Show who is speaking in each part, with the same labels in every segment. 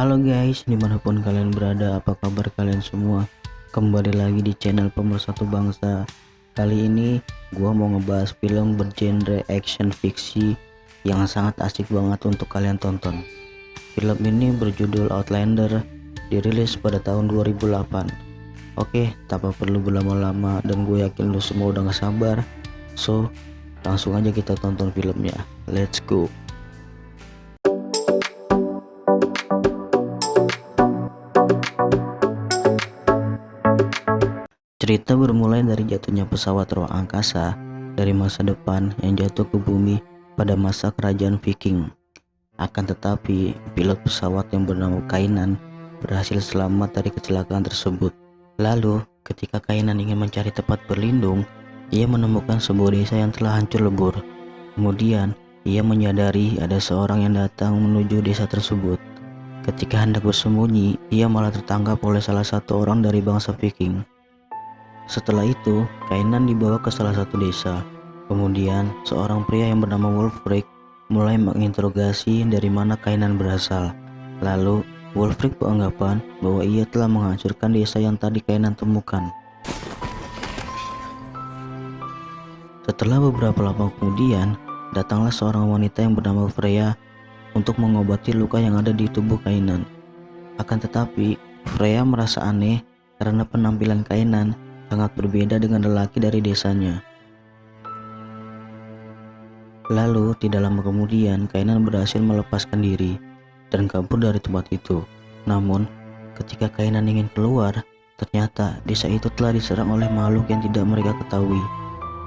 Speaker 1: Halo guys, dimanapun kalian berada, apa kabar kalian semua? Kembali lagi di channel Pemersatu Bangsa. Kali ini gua mau ngebahas film bergenre action fiksi yang sangat asik banget untuk kalian tonton. Film ini berjudul Outlander, dirilis pada tahun 2008. Oke, tanpa perlu berlama-lama dan gue yakin lu semua udah gak sabar. So, langsung aja kita tonton filmnya. Let's go. Cerita bermulai dari jatuhnya pesawat ruang angkasa dari masa depan yang jatuh ke bumi pada masa kerajaan Viking. Akan tetapi, pilot pesawat yang bernama Kainan berhasil selamat dari kecelakaan tersebut. Lalu, ketika Kainan ingin mencari tempat berlindung, ia menemukan sebuah desa yang telah hancur lebur. Kemudian, ia menyadari ada seorang yang datang menuju desa tersebut. Ketika hendak bersembunyi, ia malah tertangkap oleh salah satu orang dari bangsa Viking. Setelah itu, Kainan dibawa ke salah satu desa. Kemudian, seorang pria yang bernama Wulfric mulai menginterogasi dari mana Kainan berasal. Lalu, Wulfric beranggapan bahwa ia telah menghancurkan desa yang tadi Kainan temukan. Setelah beberapa lama kemudian, datanglah seorang wanita yang bernama Freya untuk mengobati luka yang ada di tubuh Kainan. Akan tetapi, Freya merasa aneh karena penampilan Kainan sangat berbeda dengan lelaki dari desanya. Lalu tidak lama kemudian Kainan berhasil melepaskan diri dan kabur dari tempat itu. Namun ketika Kainan ingin keluar, ternyata desa itu telah diserang oleh makhluk yang tidak mereka ketahui.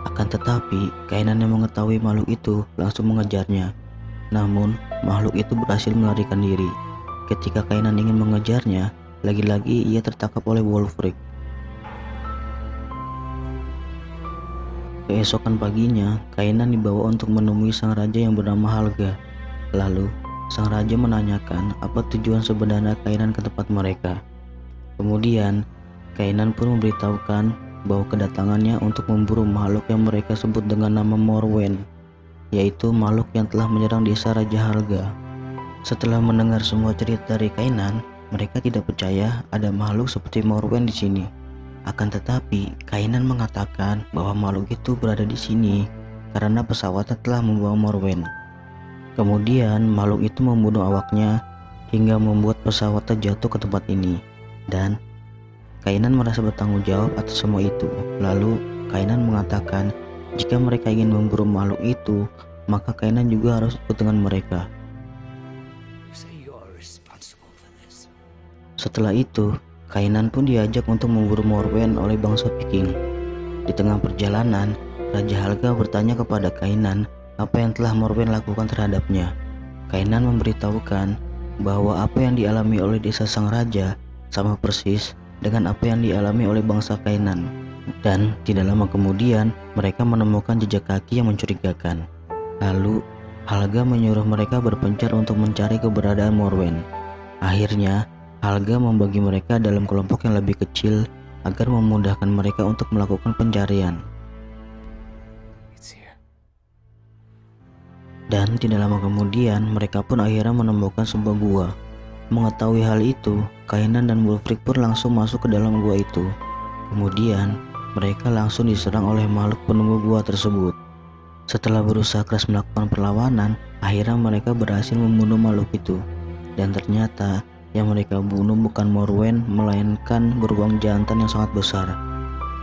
Speaker 1: Akan tetapi Kainan yang mengetahui makhluk itu langsung mengejarnya. Namun makhluk itu berhasil melarikan diri. Ketika Kainan ingin mengejarnya, lagi-lagi ia tertangkap oleh Wulfric. Keesokan paginya, Kainan dibawa untuk menemui sang raja yang bernama Halga. Lalu, sang raja menanyakan apa tujuan sebenarnya Kainan ke tempat mereka. Kemudian, Kainan pun memberitahukan bahwa kedatangannya untuk memburu makhluk yang mereka sebut dengan nama Morwen, yaitu makhluk yang telah menyerang desa Raja Halga. Setelah mendengar semua cerita dari Kainan, mereka tidak percaya ada makhluk seperti Morwen di sini. Akan tetapi, Kainan mengatakan bahwa makhluk itu berada di sini karena pesawatnya telah membawa Morwen. Kemudian, makhluk itu membunuh awaknya hingga membuat pesawatnya jatuh ke tempat ini. Dan Kainan merasa bertanggung jawab atas semua itu. Lalu, Kainan mengatakan jika mereka ingin memburu makhluk itu, maka Kainan juga harus ikut dengan mereka. Setelah itu, Kainan pun diajak untuk memburu Morwen oleh bangsa Viking. Di tengah perjalanan, Raja Halga bertanya kepada Kainan apa yang telah Morwen lakukan terhadapnya. Kainan memberitahukan bahwa apa yang dialami oleh desa sang raja sama persis dengan apa yang dialami oleh bangsa Kainan. Dan tidak lama kemudian, mereka menemukan jejak kaki yang mencurigakan. Lalu, Halga menyuruh mereka berpencar untuk mencari keberadaan Morwen. Akhirnya, Halga membagi mereka dalam kelompok yang lebih kecil agar memudahkan mereka untuk melakukan pencarian. Dan tidak lama kemudian mereka pun akhirnya menemukan sebuah gua. Mengetahui hal itu, Kainan dan Wulfric pun langsung masuk ke dalam gua itu. Kemudian mereka langsung diserang oleh makhluk penunggu gua tersebut. Setelah berusaha keras melakukan perlawanan, akhirnya mereka berhasil membunuh makhluk itu. Dan ternyata yang mereka bunuh bukan Morwen, melainkan beruang jantan yang sangat besar.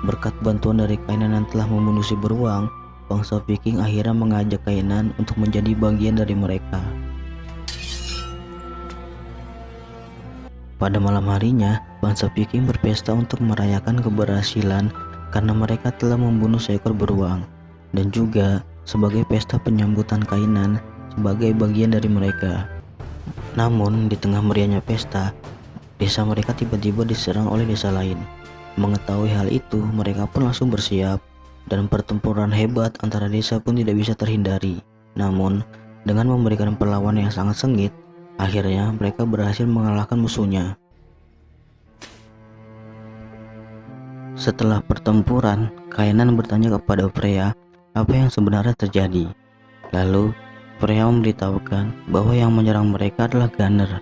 Speaker 1: Berkat bantuan dari Kainan yang telah membunuh si beruang, bangsa Viking akhirnya mengajak Kainan untuk menjadi bagian dari mereka. Pada malam harinya, bangsa Viking berpesta untuk merayakan keberhasilan karena mereka telah membunuh seekor beruang, dan juga sebagai pesta penyambutan Kainan sebagai bagian dari mereka. Namun di tengah meriahnya pesta, desa mereka tiba-tiba diserang oleh desa lain. Mengetahui hal itu, mereka pun langsung bersiap dan pertempuran hebat antara desa pun tidak bisa terhindari. Namun dengan memberikan perlawanan yang sangat sengit, akhirnya mereka berhasil mengalahkan musuhnya. Setelah pertempuran, Kainan bertanya kepada Freya apa yang sebenarnya terjadi. Lalu Freya memberitahukan bahwa yang menyerang mereka adalah Gunner.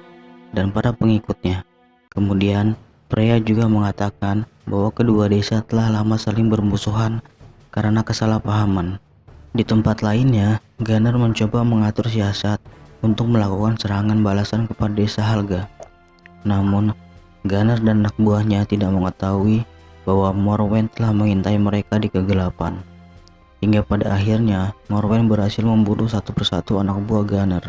Speaker 1: dan para pengikutnya. Kemudian Freya juga mengatakan bahwa kedua desa telah lama saling bermusuhan karena kesalahpahaman. Di tempat lainnya, Gunnar mencoba mengatur siasat untuk melakukan serangan balasan kepada desa Helga. Namun, Gunnar dan anak buahnya tidak mengetahui bahwa Morwen telah mengintai mereka di kegelapan. Hingga pada akhirnya, Morwen berhasil membunuh satu persatu anak buah Gunnar.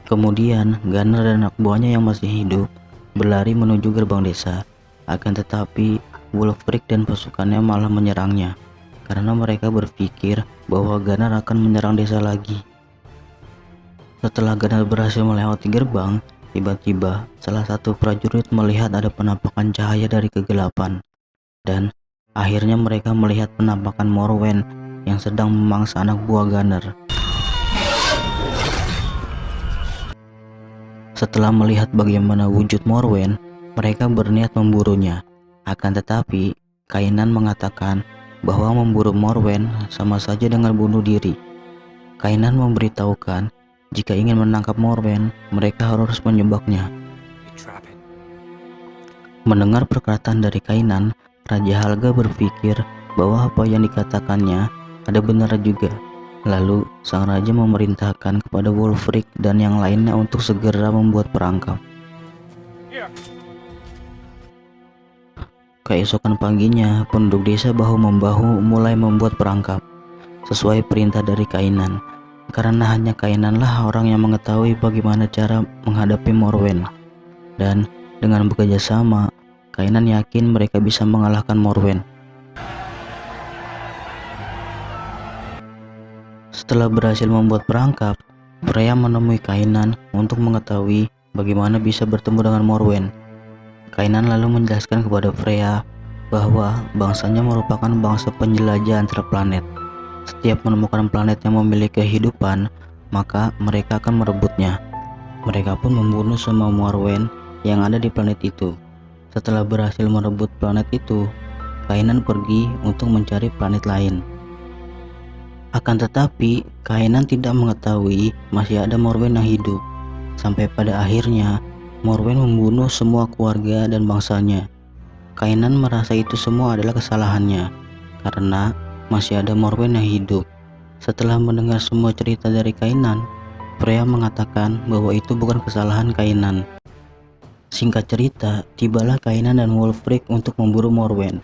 Speaker 1: Kemudian, Gunnar dan anak buahnya yang masih hidup berlari menuju gerbang desa. Akan tetapi, Wulfric dan pasukannya malah menyerangnya karena mereka berpikir bahwa Gunnar akan menyerang desa lagi. Setelah Gunnar berhasil melewati gerbang, tiba-tiba salah satu prajurit melihat ada penampakan cahaya dari kegelapan, dan akhirnya mereka melihat penampakan Morwen yang sedang memangsa anak buah Gunnar. Setelah melihat bagaimana wujud Morwen, mereka berniat memburunya. Akan tetapi, Kainan mengatakan bahwa memburu Morwen sama saja dengan bunuh diri. Kainan memberitahukan jika ingin menangkap Morwen, mereka harus menjebaknya. Mendengar perkataan dari Kainan, Raja Helga berpikir bahwa apa yang dikatakannya ada benar juga. Lalu, sang raja memerintahkan kepada Wulfric dan yang lainnya untuk segera membuat perangkap. Keesokan paginya, penduduk desa bahu-membahu mulai membuat perangkap sesuai perintah dari Kainan, karena hanya Kainanlah orang yang mengetahui bagaimana cara menghadapi Morwen. Dan dengan bekerja sama, Kainan yakin mereka bisa mengalahkan Morwen. Setelah berhasil membuat perangkap, Freya menemui Kainan untuk mengetahui bagaimana bisa bertemu dengan Morwen. Kainan lalu menjelaskan kepada Freya bahwa bangsanya merupakan bangsa penjelajah antar planet. Setiap menemukan planet yang memiliki kehidupan, maka mereka akan merebutnya. Mereka pun membunuh semua Morwen yang ada di planet itu. Setelah berhasil merebut planet itu, Kainan pergi untuk mencari planet lain. Akan tetapi, Kainan tidak mengetahui masih ada Morwen yang hidup. Sampai pada akhirnya, Morwen membunuh semua keluarga dan bangsanya. Kainan merasa itu semua adalah kesalahannya, karena masih ada Morwen yang hidup. Setelah mendengar semua cerita dari Kainan, Freya mengatakan bahwa itu bukan kesalahan Kainan. Singkat cerita, tibalah Kainan dan Wulfric untuk memburu Morwen.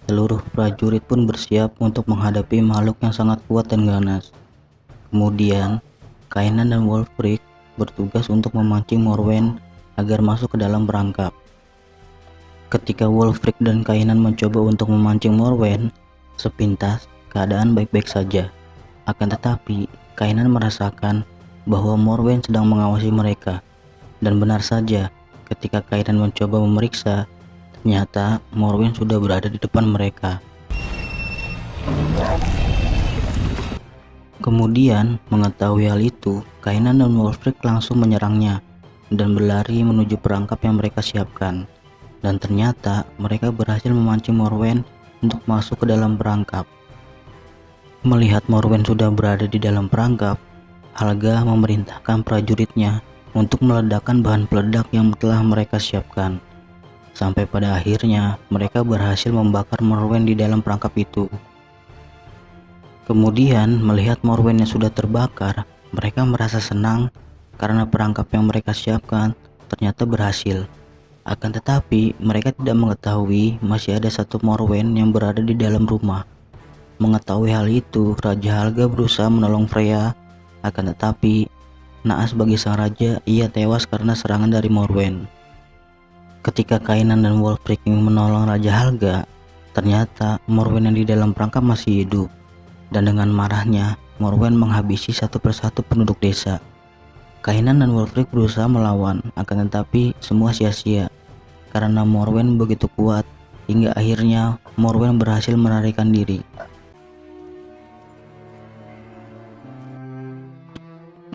Speaker 1: Seluruh prajurit pun bersiap untuk menghadapi makhluk yang sangat kuat dan ganas. Kemudian, Kainan dan Wulfric bertugas untuk memancing Morwen agar masuk ke dalam perangkap. Ketika Wulfric dan Kainan mencoba untuk memancing Morwen, sepintas keadaan baik-baik saja. Akan tetapi, Kainan merasakan bahwa Morwen sedang mengawasi mereka. Dan benar saja, ketika Kainan mencoba memeriksa, ternyata Morwen sudah berada di depan mereka. Kemudian, mengetahui hal itu, Kainan dan Wulfric langsung menyerangnya dan berlari menuju perangkap yang mereka siapkan. Dan ternyata mereka berhasil memancing Morwen untuk masuk ke dalam perangkap. Melihat Morwen sudah berada di dalam perangkap, Helga memerintahkan prajuritnya untuk meledakkan bahan peledak yang telah mereka siapkan. Sampai pada akhirnya mereka berhasil membakar Morwen di dalam perangkap itu. Kemudian melihat Morwen yang sudah terbakar, mereka merasa senang karena perangkap yang mereka siapkan ternyata berhasil. Akan tetapi mereka tidak mengetahui masih ada satu Morwen yang berada di dalam rumah. Mengetahui hal itu, Raja Helga berusaha menolong Freya. Akan tetapi naas bagi sang raja, ia tewas karena serangan dari Morwen. Ketika Kainan dan Wulfric ingin menolong Raja Helga, ternyata Morwen yang di dalam perangkap masih hidup. Dan dengan marahnya, Morwen menghabisi satu persatu penduduk desa. Kainan dan Wulfric berusaha melawan, akan tetapi semua sia-sia karena Morwen begitu kuat, hingga akhirnya Morwen berhasil melarikan diri.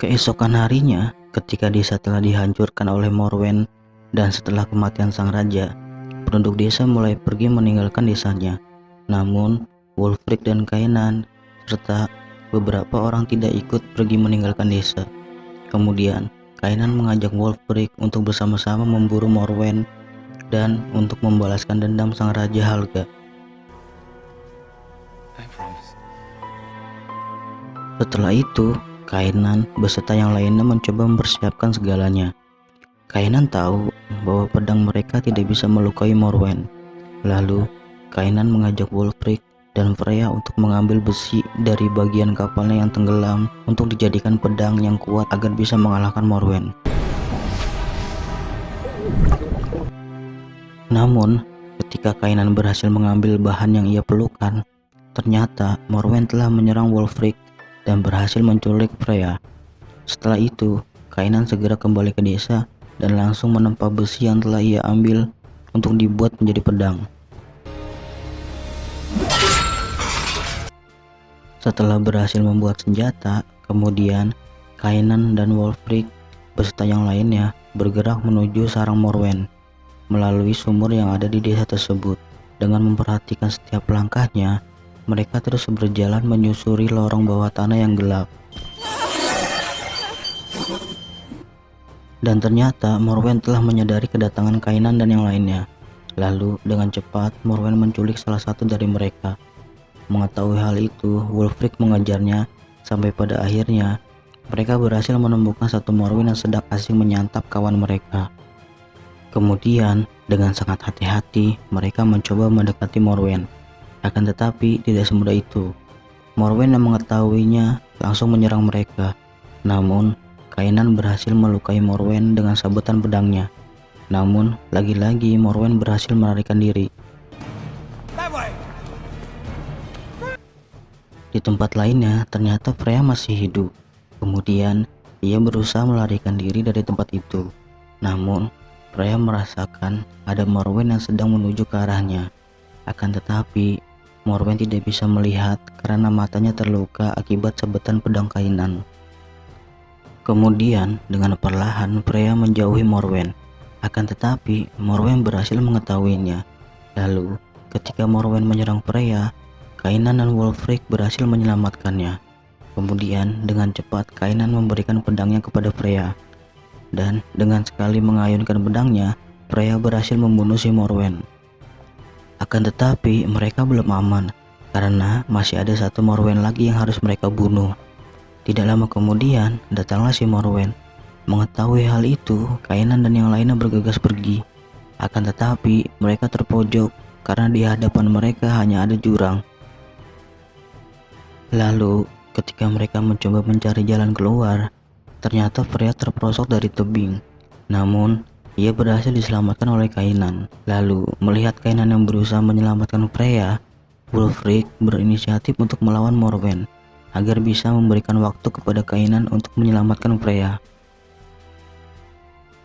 Speaker 1: Keesokan harinya, ketika desa telah dihancurkan oleh Morwen dan setelah kematian sang raja, penduduk desa mulai pergi meninggalkan desanya. Namun, Wulfric dan Kainan serta beberapa orang tidak ikut pergi meninggalkan desa. Kemudian, Kainan mengajak Wulfric untuk bersama-sama memburu Morwen dan untuk membalaskan dendam sang Raja Halga. Setelah itu, Kainan beserta yang lainnya mencoba mempersiapkan segalanya. Kainan tahu bahwa pedang mereka tidak bisa melukai Morwen. Lalu, Kainan mengajak Wulfric dan Freya untuk mengambil besi dari bagian kapalnya yang tenggelam untuk dijadikan pedang yang kuat agar bisa mengalahkan Morwen. Namun, ketika Kainan berhasil mengambil bahan yang ia perlukan, ternyata Morwen telah menyerang Wulfric dan berhasil menculik Freya. Setelah itu, Kainan segera kembali ke desa dan langsung menempa besi yang telah ia ambil untuk dibuat menjadi pedang. Setelah berhasil membuat senjata, kemudian Kainan dan Wulfric beserta yang lainnya bergerak menuju sarang Morwen melalui sumur yang ada di desa tersebut. Dengan memperhatikan setiap langkahnya, mereka terus berjalan menyusuri lorong bawah tanah yang gelap. Dan ternyata Morwen telah menyadari kedatangan Kainan dan yang lainnya. Lalu dengan cepat Morwen menculik salah satu dari mereka. Mengetahui hal itu, Wulfric mengejarnya sampai pada akhirnya mereka berhasil menemukan satu Morwen yang sedang asing menyantap kawan mereka. Kemudian dengan sangat hati-hati mereka mencoba mendekati Morwen. Akan tetapi tidak semudah itu. Morwen yang mengetahuinya langsung menyerang mereka. Namun Kainan berhasil melukai Morwen dengan sabetan pedangnya. Namun lagi-lagi Morwen berhasil melarikan diri. Di tempat lainnya, ternyata Freya masih hidup. Kemudian, ia berusaha melarikan diri dari tempat itu. Namun, Freya merasakan ada Morwen yang sedang menuju ke arahnya. Akan tetapi, Morwen tidak bisa melihat karena matanya terluka akibat sabetan pedang Kainan. Kemudian, dengan perlahan Freya menjauhi Morwen. Akan tetapi, Morwen berhasil mengetahuinya. Lalu, ketika Morwen menyerang Freya, Kainan dan Wulfric berhasil menyelamatkannya. Kemudian dengan cepat Kainan memberikan pedangnya kepada Freya. Dan dengan sekali mengayunkan pedangnya, Freya berhasil membunuh si Morwen. Akan tetapi mereka belum aman, karena masih ada satu Morwen lagi yang harus mereka bunuh. Tidak lama kemudian, datanglah si Morwen. Mengetahui hal itu, Kainan dan yang lainnya bergegas pergi. Akan tetapi mereka terpojok karena di hadapan mereka hanya ada jurang. Lalu, ketika mereka mencoba mencari jalan keluar, ternyata Freya terperosok dari tebing. Namun, ia berhasil diselamatkan oleh Kainan. Lalu, melihat Kainan yang berusaha menyelamatkan Freya, Wulfric berinisiatif untuk melawan Morwen agar bisa memberikan waktu kepada Kainan untuk menyelamatkan Freya.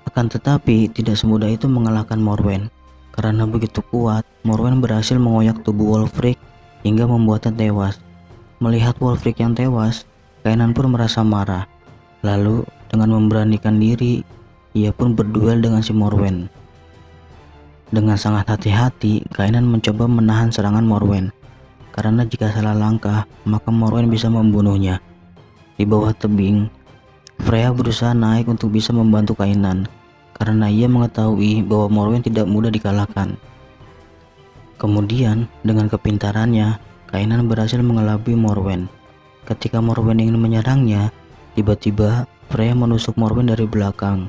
Speaker 1: Akan tetapi, tidak semudah itu mengalahkan Morwen. Karena begitu kuat, Morwen berhasil mengoyak tubuh Wulfric hingga membuatnya tewas. Melihat Wulfric yang tewas, Kainan pun merasa marah. Lalu dengan memberanikan diri, ia pun berduel dengan si Morwen. Dengan sangat hati-hati, Kainan mencoba menahan serangan Morwen. Karena jika salah langkah, maka Morwen bisa membunuhnya. Di bawah tebing, Freya berusaha naik untuk bisa membantu Kainan. Karena ia mengetahui bahwa Morwen tidak mudah dikalahkan. Kemudian, dengan kepintarannya, Kainan berhasil mengelabui Morwen. Ketika Morwen ingin menyerangnya, tiba-tiba Freya menusuk Morwen dari belakang.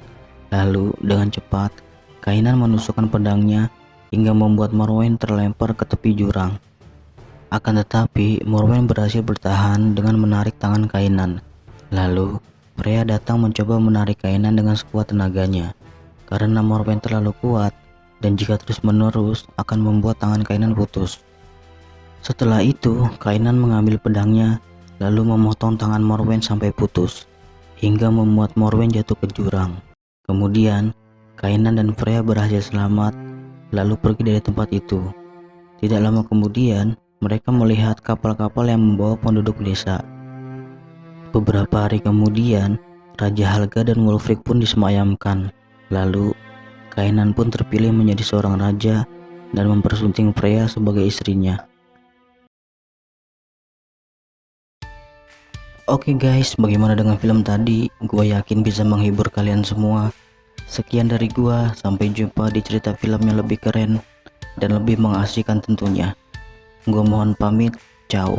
Speaker 1: Lalu dengan cepat, Kainan menusukkan pedangnya hingga membuat Morwen terlempar ke tepi jurang. Akan tetapi, Morwen berhasil bertahan dengan menarik tangan Kainan. Lalu, Freya datang mencoba menarik Kainan dengan sekuat tenaganya. Karena Morwen terlalu kuat, dan jika terus-menerus akan membuat tangan Kainan putus. Setelah itu, Kainan mengambil pedangnya lalu memotong tangan Morwen sampai putus, hingga membuat Morwen jatuh ke jurang. Kemudian, Kainan dan Freya berhasil selamat lalu pergi dari tempat itu. Tidak lama kemudian, mereka melihat kapal-kapal yang membawa penduduk desa. Beberapa hari kemudian, Raja Halga dan Wulfric pun disemayamkan. Lalu, Kainan pun terpilih menjadi seorang raja dan mempersunting Freya sebagai istrinya. Oke guys, bagaimana dengan film tadi? Gua yakin bisa menghibur kalian semua. Sekian dari gua, sampai jumpa di cerita film yang lebih keren dan lebih mengasihkan tentunya. Gua mohon pamit, ciao.